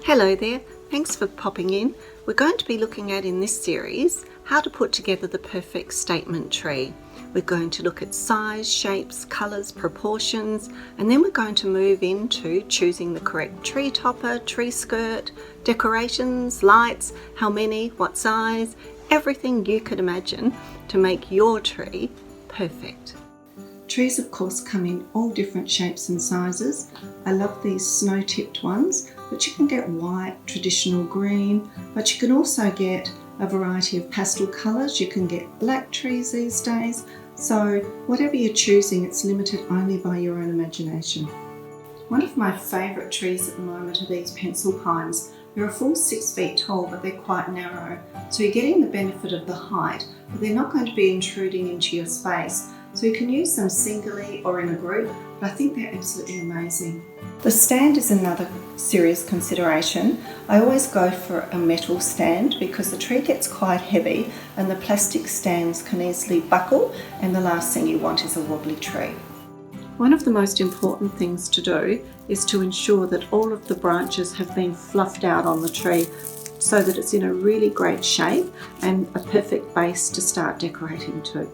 Hello there, thanks for popping in. We're going to be looking at in this series how to put together the perfect statement tree. We're going to look at size, shapes, colours, proportions, and then we're going to move into choosing the correct tree topper, tree skirt, decorations, lights, how many, what size, everything you could imagine to make your tree perfect. Trees of course come in all different shapes and sizes. I love these snow-tipped ones, but you can get white, traditional green, but you can also get a variety of pastel colours. You can get black trees these days. So whatever you're choosing, it's limited only by your own imagination. One of my favourite trees at the moment are these pencil pines. They're a full 6 feet tall, but they're quite narrow. So you're getting the benefit of the height, but they're not going to be intruding into your space. So you can use them singly or in a group, but I think they're absolutely amazing. The stand is another serious consideration. I always go for a metal stand because the tree gets quite heavy and the plastic stands can easily buckle, and the last thing you want is a wobbly tree. One of the most important things to do is to ensure that all of the branches have been fluffed out on the tree so that it's in a really great shape and a perfect base to start decorating to.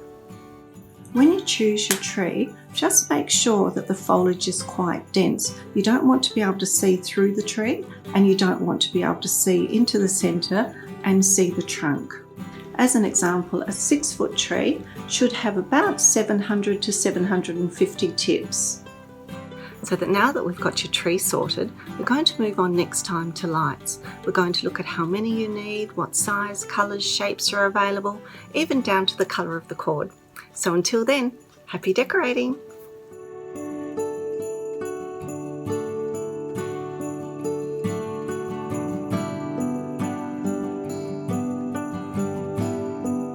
When you choose your tree, just make sure that the foliage is quite dense. You don't want to be able to see through the tree, and you don't want to be able to see into the centre and see the trunk. As an example, a 6-foot tree should have about 700 to 750 tips. So that now that we've got your tree sorted, we're going to move on next time to lights. We're going to look at how many you need, what size, colours, shapes are available, even down to the colour of the cord. So until then, happy decorating!